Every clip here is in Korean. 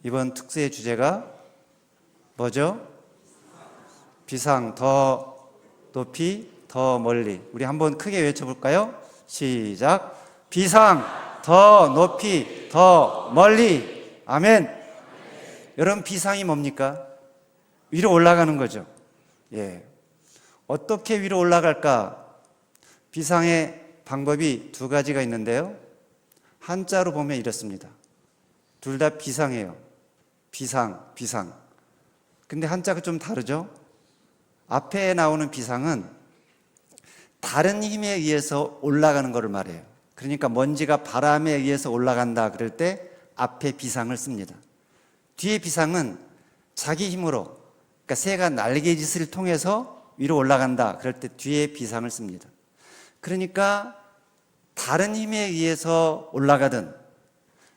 이번 특수의 주제가 뭐죠? 비상, 더 높이, 더 멀리. 우리 한번 크게 외쳐볼까요? 시작. 비상, 더 높이, 더 멀리. 아멘. 여러분, 비상이 뭡니까? 위로 올라가는 거죠. 예. 어떻게 위로 올라갈까? 비상의 방법이 두 가지가 있는데요. 한자로 보면 이렇습니다. 둘 다 비상이에요. 비상, 비상. 근데 한자가 좀 다르죠? 앞에 나오는 비상은 다른 힘에 의해서 올라가는 것을 말해요. 그러니까 먼지가 바람에 의해서 올라간다 그럴 때 앞에 비상을 씁니다. 뒤에 비상은 자기 힘으로, 그러니까 새가 날개짓을 통해서 위로 올라간다 그럴 때 뒤에 비상을 씁니다. 그러니까 다른 힘에 의해서 올라가든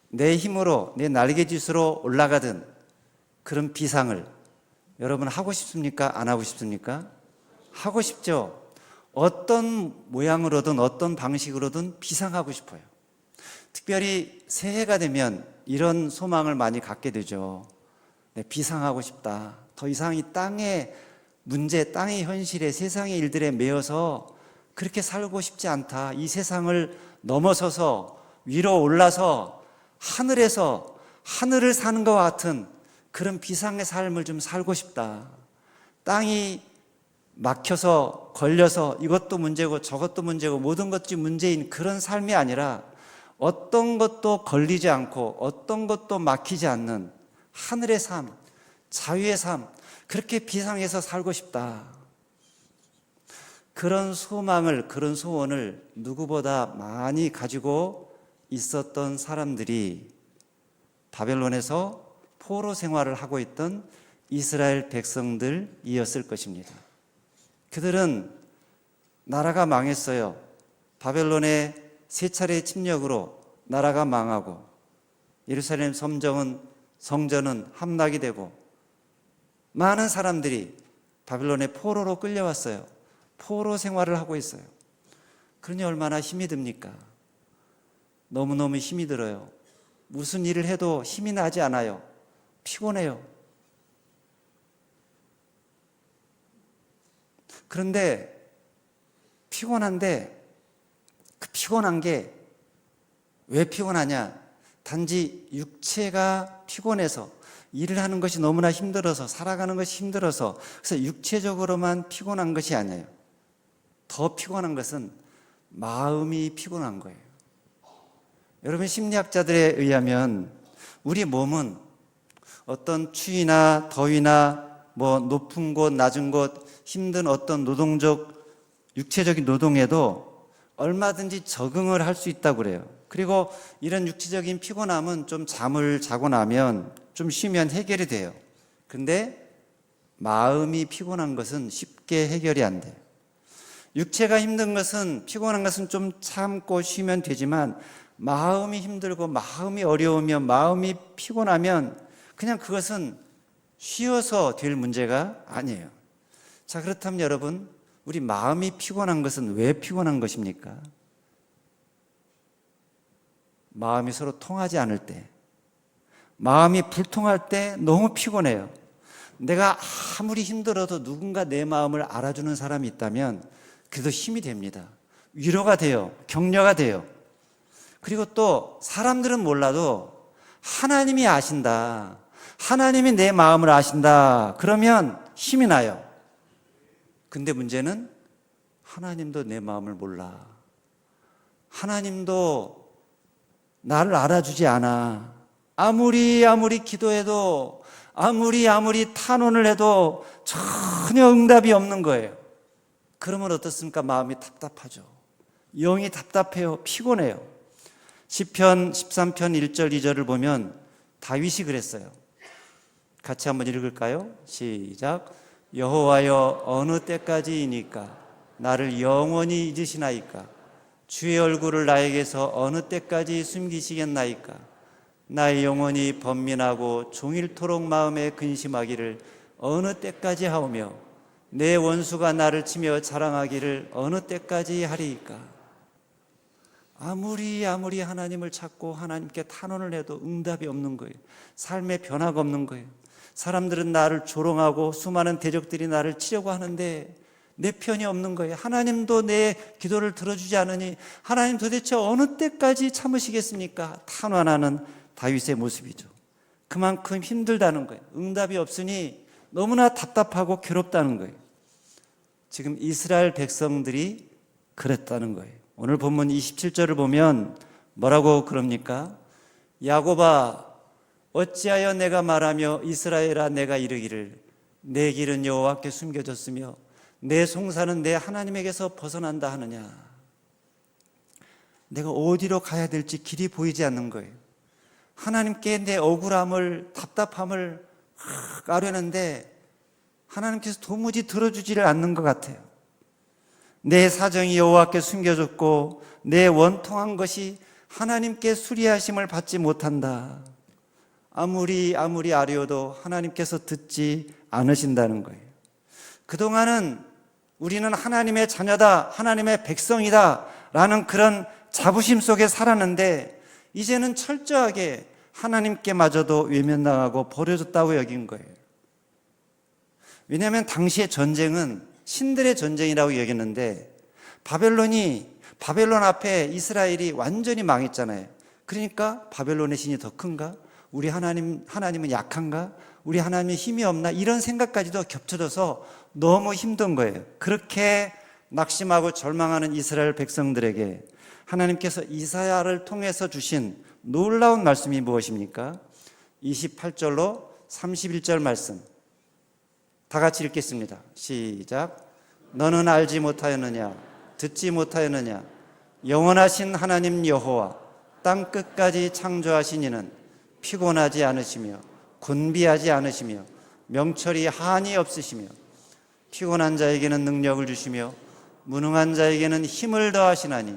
내 힘으로, 내 날개짓으로 올라가든 그런 비상을 여러분 하고 싶습니까? 안 하고 싶습니까? 하고 싶죠. 어떤 모양으로든 어떤 방식으로든 비상하고 싶어요. 특별히 새해가 되면 이런 소망을 많이 갖게 되죠. 네, 비상하고 싶다. 더 이상 이 땅의 문제, 땅의 현실에, 세상의 일들에 매여서 그렇게 살고 싶지 않다. 이 세상을 넘어서서 위로 올라서 하늘에서 하늘을 사는 것과 같은 그런 비상의 삶을 좀 살고 싶다. 땅이 막혀서 걸려서 이것도 문제고 저것도 문제고 모든 것이 문제인 그런 삶이 아니라 어떤 것도 걸리지 않고 어떤 것도 막히지 않는 하늘의 삶, 자유의 삶, 그렇게 비상해서 살고 싶다. 그런 소망을, 그런 소원을 누구보다 많이 가지고 있었던 사람들이 바벨론에서 포로 생활을 하고 있던 이스라엘 백성들이었을 것입니다. 그들은 나라가 망했어요. 바벨론의 세 차례의 침략으로 나라가 망하고 예루살렘 성전은 함락이 되고 많은 사람들이 바벨론의 포로로 끌려왔어요. 포로 생활을 하고 있어요. 그러니 얼마나 힘이 듭니까? 너무너무 힘이 들어요. 무슨 일을 해도 힘이 나지 않아요. 피곤해요. 그런데 피곤한데 그 피곤한 게 왜 피곤하냐? 단지 육체가 피곤해서 일을 하는 것이 너무나 힘들어서 살아가는 것이 힘들어서 그래서 육체적으로만 피곤한 것이 아니에요. 더 피곤한 것은 마음이 피곤한 거예요. 여러분, 심리학자들에 의하면 우리 몸은 어떤 추위나 더위나 높은 곳, 낮은 곳, 힘든 어떤 노동적, 육체적인 노동에도 얼마든지 적응을 할 수 있다고 그래요. 그리고 이런 육체적인 피곤함은 좀 잠을 자고 나면 좀 쉬면 해결이 돼요. 근데 마음이 피곤한 것은 쉽게 해결이 안 돼요. 육체가 힘든 것은, 피곤한 것은 좀 참고 쉬면 되지만 마음이 힘들고 마음이 어려우면, 마음이 피곤하면 그냥 그것은 쉬어서 될 문제가 아니에요. 자, 그렇다면 여러분, 우리 마음이 피곤한 것은 왜 피곤한 것입니까? 마음이 서로 통하지 않을 때, 마음이 불통할 때 너무 피곤해요. 내가 아무리 힘들어도 누군가 내 마음을 알아주는 사람이 있다면 그래도 힘이 됩니다. 위로가 돼요. 격려가 돼요. 그리고 또 사람들은 몰라도 하나님이 아신다. 하나님이 내 마음을 아신다. 그러면 힘이 나요. 근데 문제는 하나님도 내 마음을 몰라. 하나님도 나를 알아주지 않아. 아무리 기도해도, 아무리 탄원을 해도 전혀 응답이 없는 거예요. 그러면 어떻습니까? 마음이 답답하죠. 영이 답답해요. 피곤해요. 시편 13편 1절 2절을 보면 다윗이 그랬어요. 같이 한번 읽을까요? 시작. 여호와여, 어느 때까지이니까 나를 영원히 잊으시나이까? 주의 얼굴을 나에게서 어느 때까지 숨기시겠나이까? 나의 영혼이 번민하고 종일토록 마음에 근심하기를 어느 때까지 하오며 내 원수가 나를 치며 자랑하기를 어느 때까지 하리이까? 아무리 하나님을 찾고 하나님께 탄원을 해도 응답이 없는 거예요. 삶의 변화가 없는 거예요. 사람들은 나를 조롱하고 수많은 대적들이 나를 치려고 하는데 내 편이 없는 거예요. 하나님도 내 기도를 들어주지 않으니 하나님 도대체 어느 때까지 참으시겠습니까? 탄원하는 다윗의 모습이죠. 그만큼 힘들다는 거예요. 응답이 없으니 너무나 답답하고 괴롭다는 거예요. 지금 이스라엘 백성들이 그랬다는 거예요. 오늘 본문 27절을 보면 뭐라고 그럽니까? 야곱아, 어찌하여 내가 말하며 이스라엘아 내가 이르기를 내 길은 여호와께 숨겨졌으며 내 송사는 내 하나님에게서 벗어난다 하느냐. 내가 어디로 가야 될지 길이 보이지 않는 거예요. 하나님께 내 억울함을, 답답함을 아뢰는데 하나님께서 도무지 들어주지를 않는 것 같아요. 내 사정이 여호와께 숨겨졌고 내 원통한 것이 하나님께 수리하심을 받지 못한다. 아무리 아뢰어도 하나님께서 듣지 않으신다는 거예요. 그동안은 우리는 하나님의 자녀다, 하나님의 백성이다 라는 그런 자부심 속에 살았는데 이제는 철저하게 하나님께마저도 외면당하고 버려졌다고 여긴 거예요. 왜냐하면 당시의 전쟁은 신들의 전쟁이라고 여겼는데 바벨론 앞에 이스라엘이 완전히 망했잖아요. 그러니까 바벨론의 신이 더 큰가? 우리 하나님은 약한가? 우리 하나님이 힘이 없나? 이런 생각까지도 겹쳐져서 너무 힘든 거예요. 그렇게 낙심하고 절망하는 이스라엘 백성들에게 하나님께서 이사야를 통해서 주신 놀라운 말씀이 무엇입니까? 28절로 31절 말씀 다 같이 읽겠습니다. 시작. 너는 알지 못하였느냐? 듣지 못하였느냐? 영원하신 하나님 여호와 땅 끝까지 창조하신 이는 피곤하지 않으시며 곤비하지 않으시며 명철이 한이 없으시며 피곤한 자에게는 능력을 주시며 무능한 자에게는 힘을 더하시나니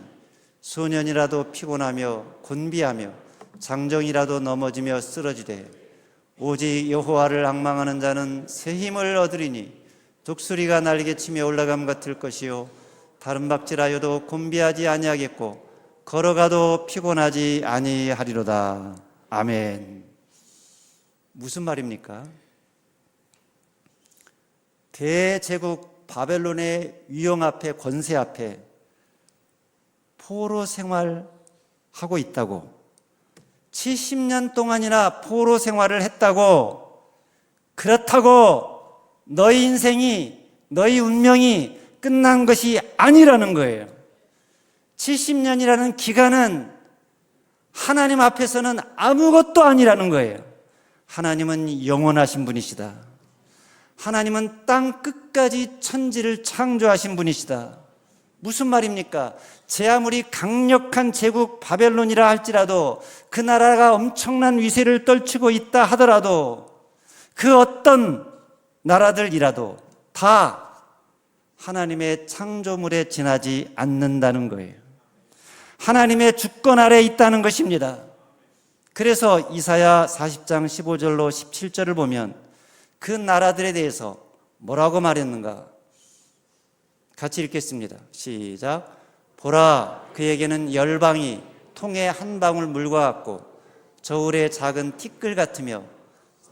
소년이라도 피곤하며 곤비하며 장정이라도 넘어지며 쓰러지되 오직 여호와를 앙망하는 자는 새 힘을 얻으리니 독수리가 날개치며 올라감 같을 것이요 다른 박질하여도 곤비하지 아니하겠고 걸어가도 피곤하지 아니하리로다. 아멘. 무슨 말입니까? 대제국 바벨론의 위용 앞에, 권세 앞에 포로 생활하고 있다고, 70년 동안이나 포로 생활을 했다고, 그렇다고 너희 인생이, 너희 운명이 끝난 것이 아니라는 거예요. 70년이라는 기간은 하나님 앞에서는 아무것도 아니라는 거예요. 하나님은 영원하신 분이시다. 하나님은 땅 끝까지 천지를 창조하신 분이시다. 무슨 말입니까? 제 아무리 강력한 제국 바벨론이라 할지라도, 그 나라가 엄청난 위세를 떨치고 있다 하더라도, 그 어떤 나라들이라도 다 하나님의 창조물에 지나지 않는다는 거예요. 하나님의 주권 아래에 있다는 것입니다. 그래서 이사야 40장 15절로 17절을 보면 그 나라들에 대해서 뭐라고 말했는가? 같이 읽겠습니다. 시작. 보라, 그에게는 열방이 통에 한 방울 물과 같고 저울의 작은 티끌 같으며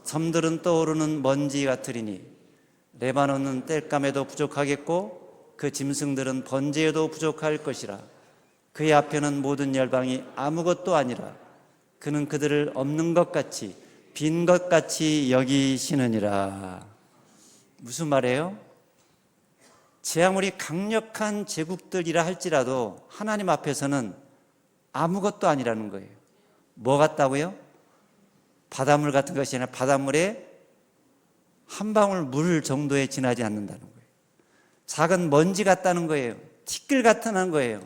섬들은 떠오르는 먼지 같으리니 레바논은 땔감에도 부족하겠고 그 짐승들은 번제에도 부족할 것이라. 그의 앞에는 모든 열방이 아무것도 아니라 그는 그들을 없는 것 같이 빈 것 같이 여기시느니라. 무슨 말이에요? 제 아무리 강력한 제국들이라 할지라도 하나님 앞에서는 아무것도 아니라는 거예요. 뭐 같다고요? 바닷물 같은 것이 아니라 바닷물에 한 방울 물 정도에 지나지 않는다는 거예요. 작은 먼지 같다는 거예요. 티끌 같다는 거예요.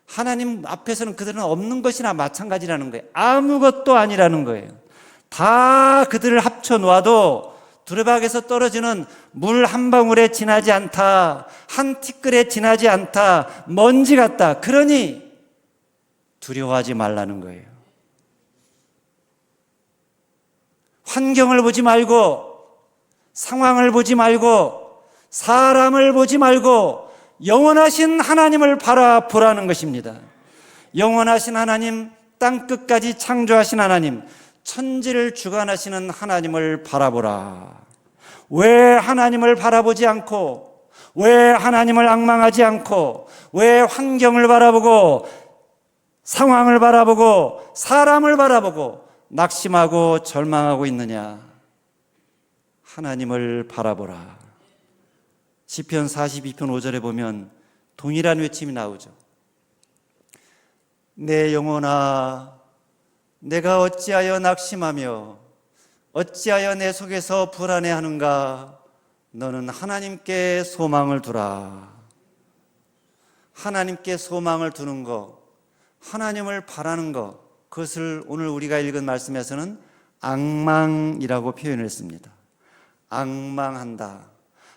하나님 앞에서는 그들은 없는 것이나 마찬가지라는 거예요. 아무것도 아니라는 거예요. 다 그들을 합쳐 놓아도 두레박에서 떨어지는 물 한 방울에 지나지 않다. 한 티끌에 지나지 않다. 먼지 같다. 그러니 두려워하지 말라는 거예요. 환경을 보지 말고, 상황을 보지 말고, 사람을 보지 말고 영원하신 하나님을 바라보라는 것입니다. 영원하신 하나님, 땅 끝까지 창조하신 하나님, 천지를 주관하시는 하나님을 바라보라. 왜 하나님을 바라보지 않고, 왜 하나님을 앙망하지 않고, 왜 환경을 바라보고, 상황을 바라보고, 사람을 바라보고 낙심하고 절망하고 있느냐? 하나님을 바라보라. 시편 42편 5절에 보면 동일한 외침이 나오죠. 내 영혼아, 내가 어찌하여 낙심하며 어찌하여 내 속에서 불안해하는가? 너는 하나님께 소망을 두라. 하나님께 소망을 두는 것, 하나님을 바라는 것, 그것을 오늘 우리가 읽은 말씀에서는 앙망이라고 표현을 했습니다. 앙망한다.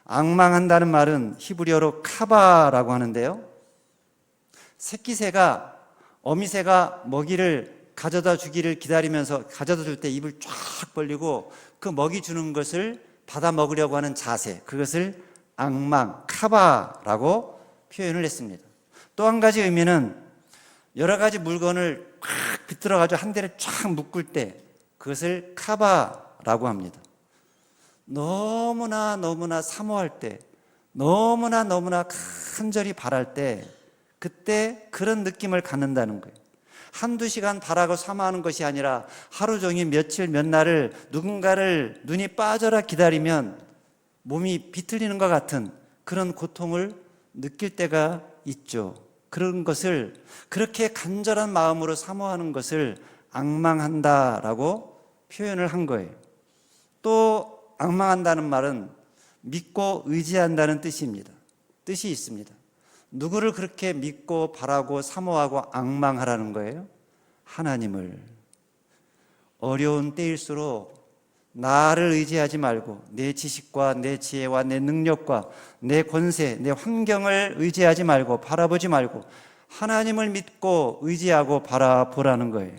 앙망한다는 말은 히브리어로 카바라고 하는데요, 새끼새가 어미새가 먹이를 가져다 주기를 기다리면서 가져다 줄 때 입을 쫙 벌리고 그 먹이 주는 것을 받아 먹으려고 하는 자세, 그것을 앙망, 카바라고 표현을 했습니다. 또 한 가지 의미는 여러 가지 물건을 꽉 비틀어가지고 한 대를 쫙 묶을 때 그것을 카바라고 합니다. 너무나 사모할 때, 너무나 간절히 바랄 때, 그때 그런 느낌을 갖는다는 거예요. 한두 시간 바라고 사모하는 것이 아니라 하루 종일 며칠 몇 날을 누군가를 눈이 빠져라 기다리면 몸이 비틀리는 것 같은 그런 고통을 느낄 때가 있죠. 그런 것을, 그렇게 간절한 마음으로 사모하는 것을 앙망한다라고 표현을 한 거예요. 또 앙망한다는 말은 믿고 의지한다는 뜻입니다. 뜻이 있습니다. 누구를 그렇게 믿고 바라고 사모하고 앙망하라는 거예요? 하나님을. 어려운 때일수록 나를 의지하지 말고 내 지식과 내 지혜와 내 능력과 내 권세, 내 환경을 의지하지 말고 바라보지 말고 하나님을 믿고 의지하고 바라보라는 거예요.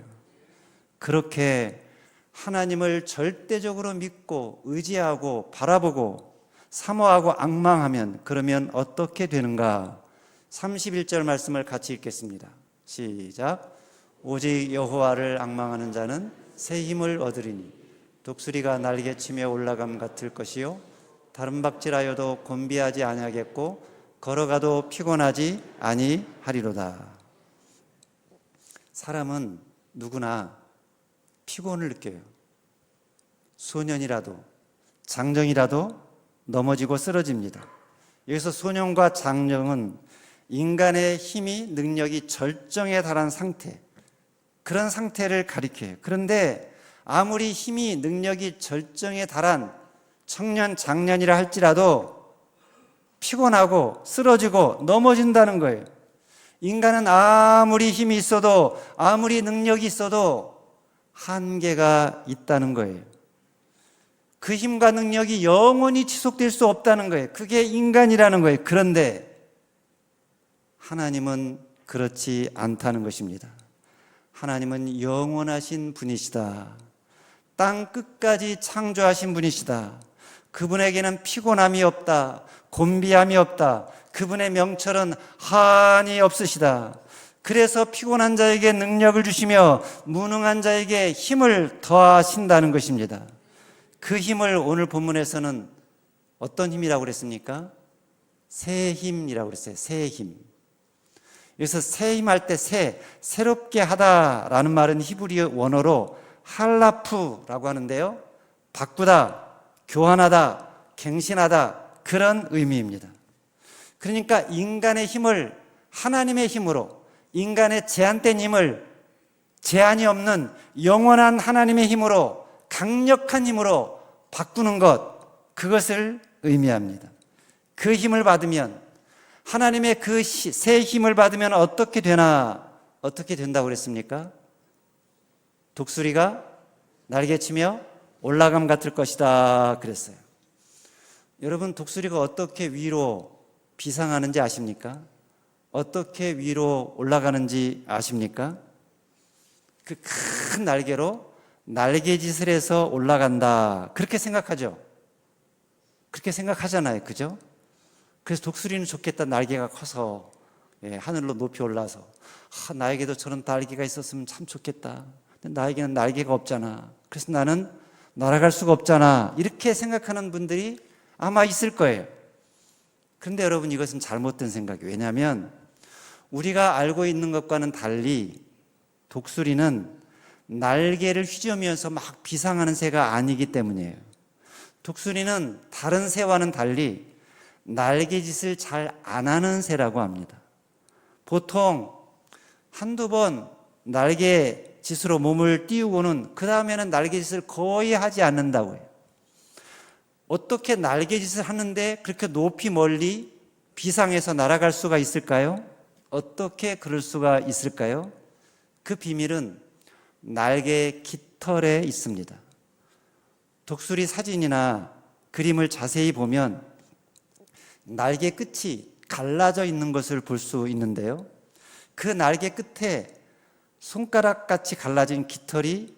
그렇게 하나님을 절대적으로 믿고 의지하고 바라보고 사모하고 앙망하면, 그러면 어떻게 되는가? 31절 말씀을 같이 읽겠습니다. 시작. 오직 여호와를 앙망하는 자는 새 힘을 얻으리니 독수리가 날개치며 올라감 같을 것이요 다른 박질하여도 곤비하지 아니하겠고 걸어가도 피곤하지 아니하리로다. 사람은 누구나 피곤을 느껴요. 소년이라도 장정이라도 넘어지고 쓰러집니다. 여기서 소년과 장정은 인간의 힘이, 능력이 절정에 달한 상태, 그런 상태를 가리켜요. 그런데 아무리 힘이, 능력이 절정에 달한 청년, 장년이라 할지라도 피곤하고 쓰러지고 넘어진다는 거예요. 인간은 아무리 힘이 있어도, 아무리 능력이 있어도 한계가 있다는 거예요. 그 힘과 능력이 영원히 지속될 수 없다는 거예요. 그게 인간이라는 거예요. 그런데 하나님은 그렇지 않다는 것입니다. 하나님은 영원하신 분이시다. 땅 끝까지 창조하신 분이시다. 그분에게는 피곤함이 없다. 곤비함이 없다. 그분의 명철은 한이 없으시다. 그래서 피곤한 자에게 능력을 주시며 무능한 자에게 힘을 더하신다는 것입니다. 그 힘을 오늘 본문에서는 어떤 힘이라고 그랬습니까? 새 힘이라고 그랬어요. 새 힘. 여기서 새 힘 할 때 새롭게 하다라는 말은 히브리 원어로 할라프라고 하는데요, 바꾸다, 교환하다, 갱신하다, 그런 의미입니다. 그러니까 인간의 힘을 하나님의 힘으로, 인간의 제한된 힘을 제한이 없는 영원한 하나님의 힘으로, 강력한 힘으로 바꾸는 것, 그것을 의미합니다. 그 힘을 받으면, 하나님의 그 새 힘을 받으면 어떻게 되나? 어떻게 된다고 그랬습니까? 독수리가 날개치며 올라감 같을 것이다 그랬어요. 여러분, 독수리가 어떻게 위로 비상하는지 아십니까? 어떻게 위로 올라가는지 아십니까? 그 큰 날개로 날개짓을 해서 올라간다, 그렇게 생각하죠. 그렇게 생각하잖아요. 그죠? 그래서 독수리는 좋겠다, 날개가 커서 하늘로 높이 올라서 나에게도 저런 날개가 있었으면 참 좋겠다. 근데 나에게는 날개가 없잖아. 그래서 나는 날아갈 수가 없잖아. 이렇게 생각하는 분들이 아마 있을 거예요. 그런데 여러분, 이것은 잘못된 생각이에요. 왜냐하면 우리가 알고 있는 것과는 달리 독수리는 날개를 휘저으면서 막 비상하는 새가 아니기 때문이에요. 독수리는 다른 새와는 달리 날개짓을 잘 안 하는 새라고 합니다. 보통 한두 번 날개짓으로 몸을 띄우고는 그 다음에는 날개짓을 거의 하지 않는다고 해요. 어떻게 날개짓을 하는데 그렇게 높이 멀리 비상해서 날아갈 수가 있을까요? 어떻게 그럴 수가 있을까요? 그 비밀은 날개 깃털에 있습니다. 독수리 사진이나 그림을 자세히 보면 날개 끝이 갈라져 있는 것을 볼 수 있는데요. 그 날개 끝에 손가락같이 갈라진 깃털이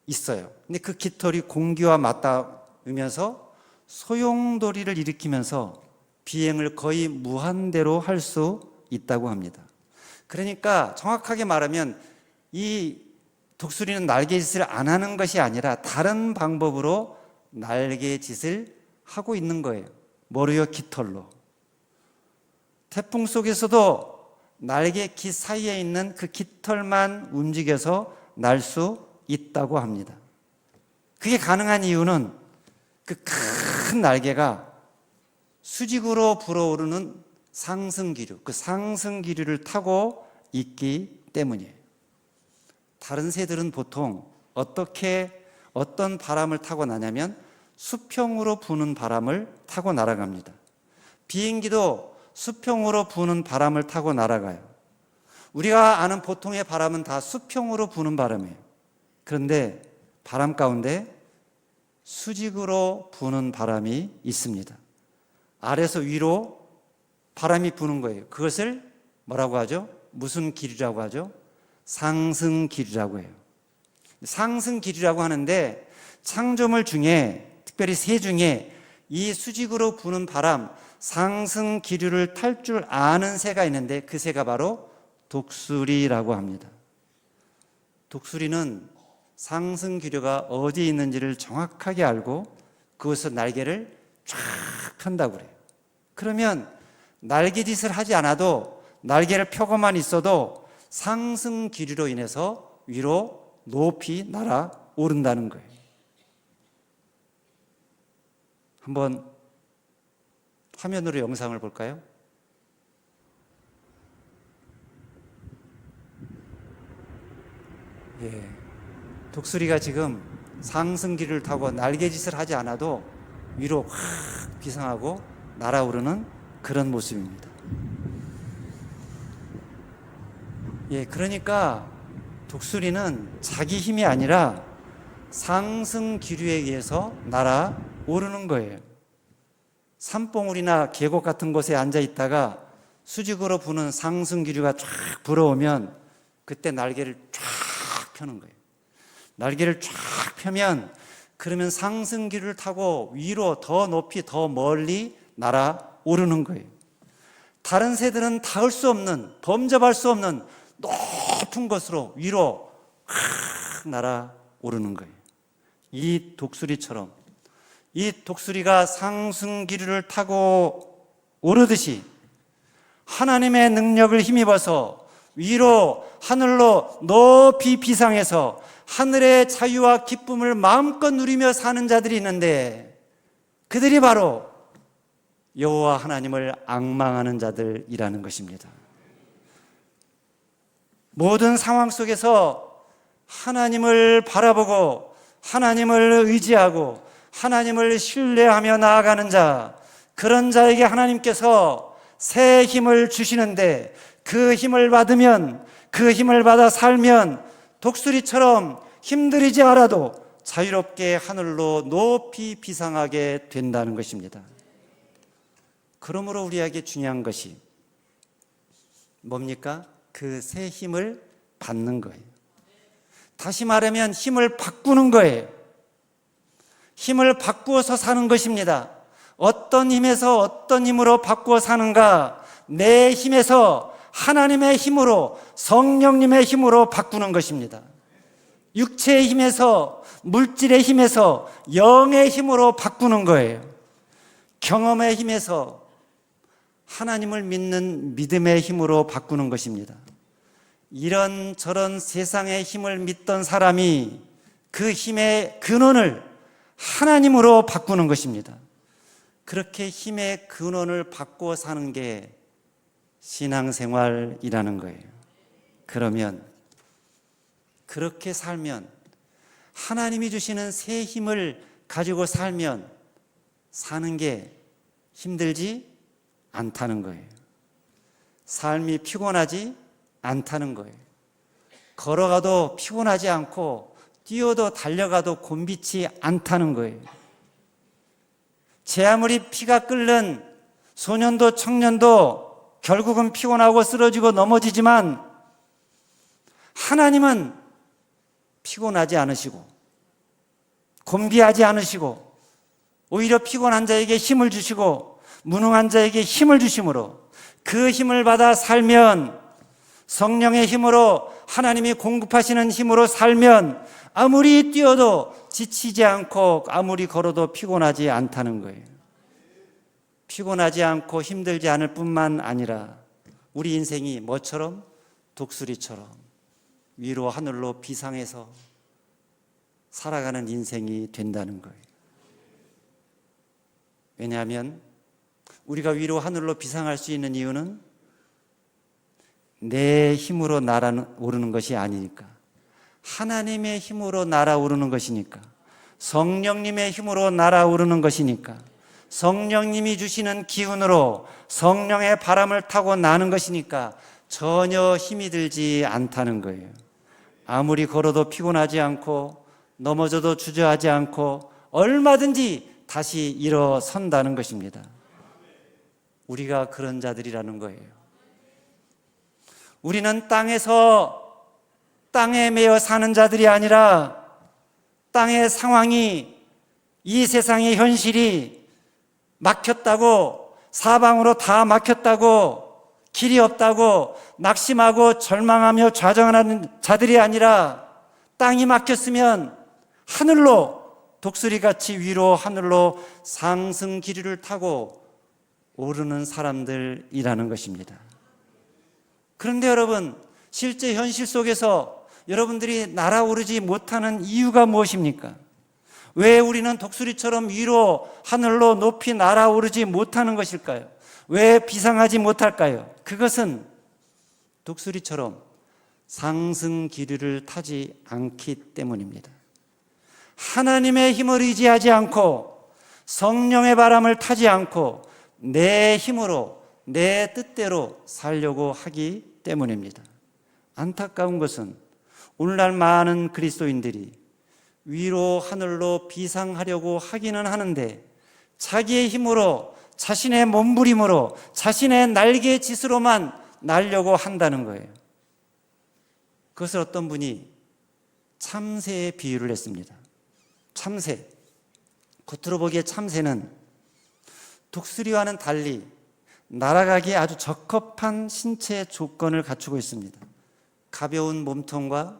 있어요. 근데 그 깃털이 공기와 맞닿으면서 소용돌이를 일으키면서 비행을 거의 무한대로 할 수 있다고 합니다. 그러니까 정확하게 말하면 이 독수리는 날개짓을 안 하는 것이 아니라 다른 방법으로 날개짓을 하고 있는 거예요. 머리와 깃털로. 태풍 속에서도 날개 깃 사이에 있는 그 깃털만 움직여서 날 수 있다고 합니다. 그게 가능한 이유는 그 큰 날개가 수직으로 불어오르는 상승기류, 그 상승기류를 타고 있기 때문이에요. 다른 새들은 보통 어떤 바람을 타고 나냐면 수평으로 부는 바람을 타고 날아갑니다. 비행기도 수평으로 부는 바람을 타고 날아가요. 우리가 아는 보통의 바람은 다 수평으로 부는 바람이에요. 그런데 바람 가운데 수직으로 부는 바람이 있습니다. 아래에서 위로 바람이 부는 거예요. 그것을 뭐라고 하죠? 무슨 기류라고 하죠? 상승기류라고 해요. 상승기류라고 하는데 창조물 중에, 특별히 새 중에 이 수직으로 부는 바람, 상승기류를 탈 줄 아는 새가 있는데 그 새가 바로 독수리라고 합니다. 독수리는 상승기류가 어디에 있는지를 정확하게 알고 그것에서 날개를 쫙 편다고 그래요. 그러면 날개짓을 하지 않아도 날개를 펴고만 있어도 상승기류로 인해서 위로 높이 날아오른다는 거예요. 한번 화면으로 영상을 볼까요? 독수리가 지금 상승기류를 타고 날개짓을 하지 않아도 위로 확 비상하고 날아오르는 그런 모습입니다. 그러니까 독수리는 자기 힘이 아니라 상승기류에 의해서 날아오르는 거예요. 산봉우리나 계곡 같은 곳에 앉아 있다가 수직으로 부는 상승기류가 쫙 불어오면 그때 날개를 쫙 펴는 거예요. 날개를 쫙 펴면 그러면 상승기류를 타고 위로 더 높이 더 멀리 날아오르는 거예요. 다른 새들은 닿을 수 없는, 범접할 수 없는 높은 곳으로 위로 확 날아오르는 거예요. 이 독수리처럼 이 독수리가 상승기류를 타고 오르듯이 하나님의 능력을 힘입어서 위로 하늘로 높이 비상해서 하늘의 자유와 기쁨을 마음껏 누리며 사는 자들이 있는데 그들이 바로 여호와 하나님을 앙망하는 자들이라는 것입니다. 모든 상황 속에서 하나님을 바라보고 하나님을 의지하고 하나님을 신뢰하며 나아가는 자, 그런 자에게 하나님께서 새 힘을 주시는데 그 힘을 받으면, 그 힘을 받아 살면 독수리처럼 힘들이지 않아도 자유롭게 하늘로 높이 비상하게 된다는 것입니다. 그러므로 우리에게 중요한 것이 뭡니까? 그 새 힘을 받는 거예요. 다시 말하면 힘을 바꾸는 거예요. 힘을 바꾸어서 사는 것입니다. 어떤 힘에서 어떤 힘으로 바꾸어 사는가? 내 힘에서 하나님의 힘으로, 성령님의 힘으로 바꾸는 것입니다. 육체의 힘에서, 물질의 힘에서 영의 힘으로 바꾸는 거예요. 경험의 힘에서 하나님을 믿는 믿음의 힘으로 바꾸는 것입니다. 이런저런 세상의 힘을 믿던 사람이 그 힘의 근원을 하나님으로 바꾸는 것입니다. 그렇게 힘의 근원을 바꾸어 사는 게 신앙생활이라는 거예요. 그러면 그렇게 살면, 하나님이 주시는 새 힘을 가지고 살면 사는 게 힘들지 않다는 거예요. 삶이 피곤하지 않다는 거예요. 걸어가도 피곤하지 않고 뛰어도 달려가도 곤비치 않다는 거예요. 제 아무리 피가 끓는 소년도 청년도 결국은 피곤하고 쓰러지고 넘어지지만 하나님은 피곤하지 않으시고 곤비하지 않으시고 오히려 피곤한 자에게 힘을 주시고 무능한 자에게 힘을 주심으로 그 힘을 받아 살면, 성령의 힘으로, 하나님이 공급하시는 힘으로 살면 아무리 뛰어도 지치지 않고 아무리 걸어도 피곤하지 않다는 거예요. 피곤하지 않고 힘들지 않을 뿐만 아니라 우리 인생이 뭐처럼? 독수리처럼 위로 하늘로 비상해서 살아가는 인생이 된다는 거예요. 왜냐하면 우리가 위로 하늘로 비상할 수 있는 이유는 내 힘으로 날아오르는 것이 아니니까, 하나님의 힘으로 날아오르는 것이니까, 성령님의 힘으로 날아오르는 것이니까, 성령님이 주시는 기운으로 성령의 바람을 타고 나는 것이니까 전혀 힘이 들지 않다는 거예요. 아무리 걸어도 피곤하지 않고 넘어져도 주저하지 않고 얼마든지 다시 일어선다는 것입니다. 우리가 그런 자들이라는 거예요. 우리는 땅에 매여 사는 자들이 아니라 땅의 상황이, 이 세상의 현실이 막혔다고, 사방으로 다 막혔다고, 길이 없다고 낙심하고 절망하며 좌절하는 자들이 아니라 땅이 막혔으면 하늘로, 독수리같이 위로 하늘로 상승 기류를 타고 오르는 사람들이라는 것입니다. 그런데 여러분, 실제 현실 속에서 여러분들이 날아오르지 못하는 이유가 무엇입니까? 왜 우리는 독수리처럼 위로 하늘로 높이 날아오르지 못하는 것일까요? 왜 비상하지 못할까요? 그것은 독수리처럼 상승 기류를 타지 않기 때문입니다. 하나님의 힘을 의지하지 않고 성령의 바람을 타지 않고 내 힘으로, 내 뜻대로 살려고 하기 때문입니다. 안타까운 것은 오늘날 많은 그리스도인들이 위로 하늘로 비상하려고 하기는 하는데 자기의 힘으로, 자신의 몸부림으로, 자신의 날개짓으로만 날려고 한다는 거예요. 그것을 어떤 분이 참새에 비유를 했습니다. 참새, 겉으로 보기에 참새는 독수리와는 달리 날아가기에 아주 적합한 신체 조건을 갖추고 있습니다. 가벼운 몸통과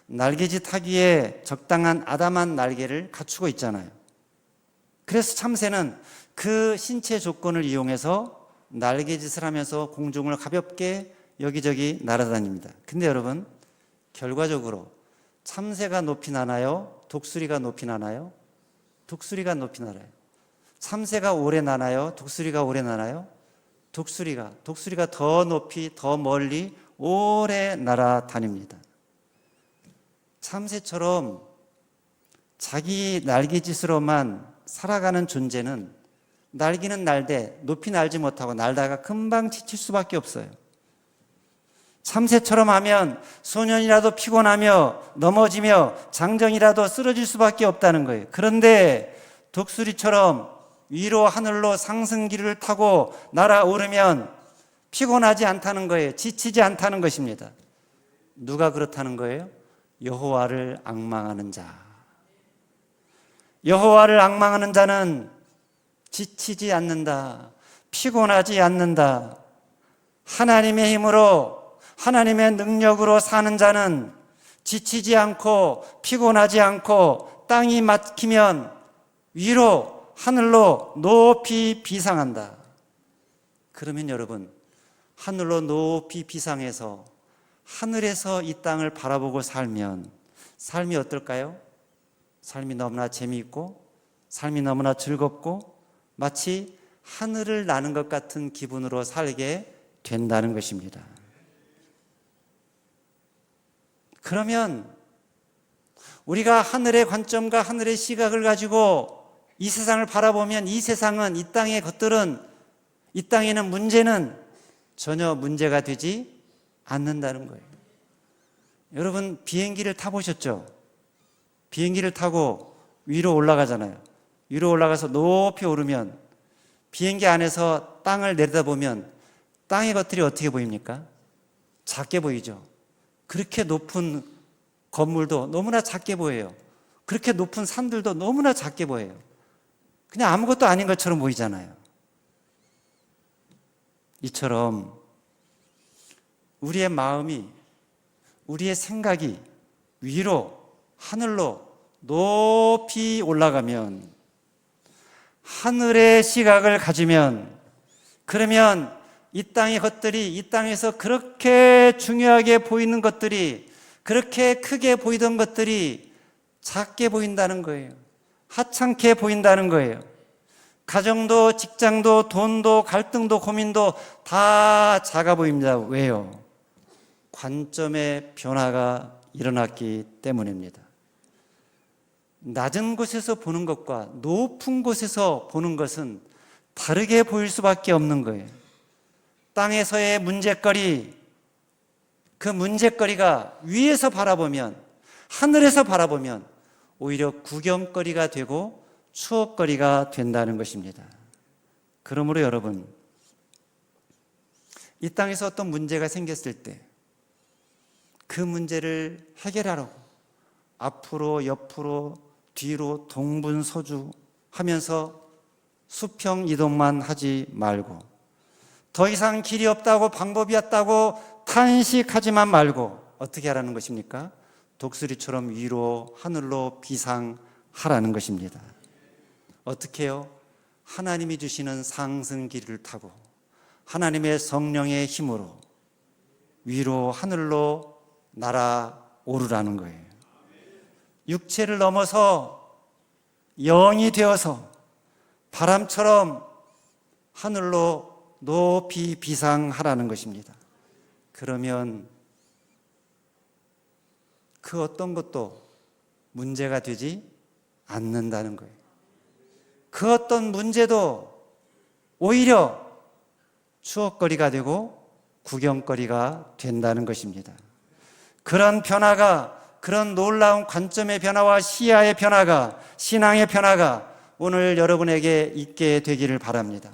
날개짓 하기에 적당한 아담한 날개를 갖추고 있잖아요. 그래서 참새는 그 신체 조건을 이용해서 날개짓을 하면서 공중을 가볍게 여기저기 날아다닙니다. 근데 여러분, 결과적으로 참새가 높이 나나요? 독수리가 높이 나나요? 독수리가 높이 날아요. 참새가 오래 나나요? 독수리가 오래 나나요? 독수리가 더 높이, 더 멀리 오래 날아다닙니다. 참새처럼 자기 날개짓으로만 살아가는 존재는 날기는 날되 높이 날지 못하고 날다가 금방 지칠 수밖에 없어요. 참새처럼 하면 소년이라도 피곤하며 넘어지며 장정이라도 쓰러질 수밖에 없다는 거예요. 그런데 독수리처럼 위로 하늘로 상승기를 타고 날아오르면 피곤하지 않다는 거예요. 지치지 않다는 것입니다. 누가 그렇다는 거예요? 여호와를 앙망하는 자. 여호와를 앙망하는 자는 지치지 않는다, 피곤하지 않는다, 하나님의 힘으로, 하나님의 능력으로 사는 자는 지치지 않고 피곤하지 않고 땅이 막히면 위로 하늘로 높이 비상한다. 그러면 여러분, 하늘로 높이 비상해서 하늘에서 이 땅을 바라보고 살면 삶이 어떨까요? 삶이 너무나 재미있고 삶이 너무나 즐겁고 마치 하늘을 나는 것 같은 기분으로 살게 된다는 것입니다. 그러면 우리가 하늘의 관점과 하늘의 시각을 가지고 이 세상을 바라보면 이 세상은, 이 땅의 것들은, 이 땅에는 문제는 전혀 문제가 되지 않는다는 거예요. 여러분, 비행기를 타보셨죠? 비행기를 타고 위로 올라가잖아요. 위로 올라가서 높이 오르면 비행기 안에서 땅을 내려다보면 땅의 것들이 어떻게 보입니까? 작게 보이죠. 그렇게 높은 건물도 너무나 작게 보여요. 그렇게 높은 산들도 너무나 작게 보여요. 그냥 아무것도 아닌 것처럼 보이잖아요. 이처럼 우리의 마음이, 우리의 생각이 위로, 하늘로 높이 올라가면, 하늘의 시각을 가지면, 그러면 이 땅의 것들이, 이 땅에서 그렇게 중요하게 보이는 것들이, 그렇게 크게 보이던 것들이 작게 보인다는 거예요. 하찮게 보인다는 거예요. 가정도, 직장도, 돈도, 갈등도, 고민도 다 작아 보입니다. 왜요? 관점의 변화가 일어났기 때문입니다. 낮은 곳에서 보는 것과 높은 곳에서 보는 것은 다르게 보일 수밖에 없는 거예요. 땅에서의 문제거리, 그 문제거리가 위에서 바라보면, 하늘에서 바라보면 오히려 구경거리가 되고 추억거리가 된다는 것입니다. 그러므로 여러분, 이 땅에서 어떤 문제가 생겼을 때 그 문제를 해결하라고 앞으로, 옆으로, 뒤로 동분서주 하면서 수평 이동만 하지 말고, 더 이상 길이 없다고, 방법이 없다고 탄식하지만 말고 어떻게 하라는 것입니까? 독수리처럼 위로 하늘로 비상하라는 것입니다. 어떻게 해요? 하나님이 주시는 상승기를 타고 하나님의 성령의 힘으로 위로 하늘로 날아오르라는 거예요. 육체를 넘어서 영이 되어서 바람처럼 하늘로 높이 비상하라는 것입니다. 그러면 그 어떤 것도 문제가 되지 않는다는 거예요. 그 어떤 문제도 오히려 추억거리가 되고 구경거리가 된다는 것입니다. 그런 변화가, 그런 놀라운 관점의 변화와 시야의 변화가, 신앙의 변화가 오늘 여러분에게 있게 되기를 바랍니다.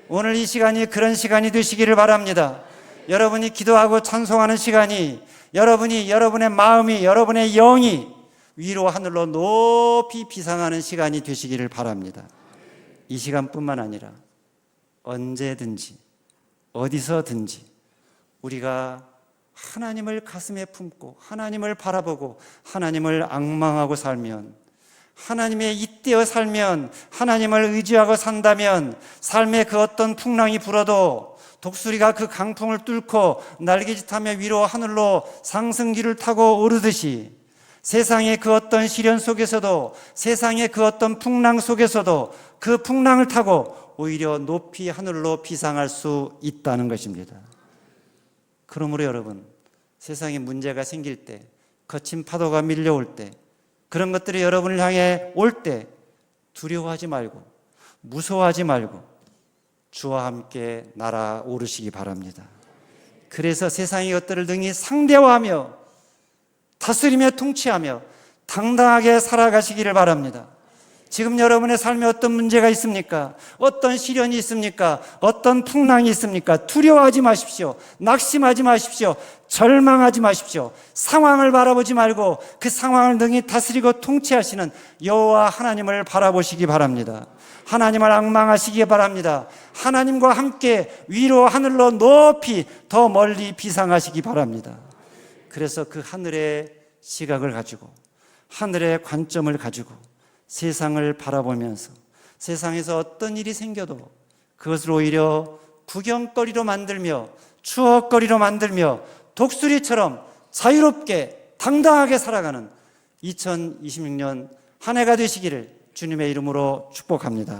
오늘 이 시간이 그런 시간이 되시기를 바랍니다. 여러분이 기도하고 찬송하는 시간이, 여러분이, 여러분의 마음이, 여러분의 영이 위로 하늘로 높이 비상하는 시간이 되시기를 바랍니다. 이 시간뿐만 아니라 언제든지 어디서든지 우리가 하나님을 가슴에 품고 하나님을 바라보고 하나님을 앙망하고 살면, 하나님의 잇대어 살면, 하나님을 의지하고 산다면 삶의 그 어떤 풍랑이 불어도 독수리가 그 강풍을 뚫고 날개짓하며 위로 하늘로 상승기를 타고 오르듯이 세상의 그 어떤 시련 속에서도, 세상의 그 어떤 풍랑 속에서도 그 풍랑을 타고 오히려 높이 하늘로 비상할 수 있다는 것입니다. 그러므로 여러분, 세상에 문제가 생길 때, 거친 파도가 밀려올 때, 그런 것들이 여러분을 향해 올 때 두려워하지 말고 무서워하지 말고 주와 함께 날아오르시기 바랍니다. 그래서 세상의 것들을 능히 상대화하며 다스리며 통치하며 당당하게 살아가시기를 바랍니다. 지금 여러분의 삶에 어떤 문제가 있습니까? 어떤 시련이 있습니까? 어떤 풍랑이 있습니까? 두려워하지 마십시오. 낙심하지 마십시오. 절망하지 마십시오. 상황을 바라보지 말고 그 상황을 능히 다스리고 통치하시는 여호와 하나님을 바라보시기 바랍니다. 하나님을 앙망하시기 바랍니다. 하나님과 함께 위로 하늘로 높이 더 멀리 비상하시기 바랍니다. 그래서 그 하늘의 시각을 가지고 하늘의 관점을 가지고 세상을 바라보면서 세상에서 어떤 일이 생겨도 그것을 오히려 구경거리로 만들며 추억거리로 만들며 독수리처럼 자유롭게 당당하게 살아가는 2026년 한 해가 되시기를 주님의 이름으로 축복합니다.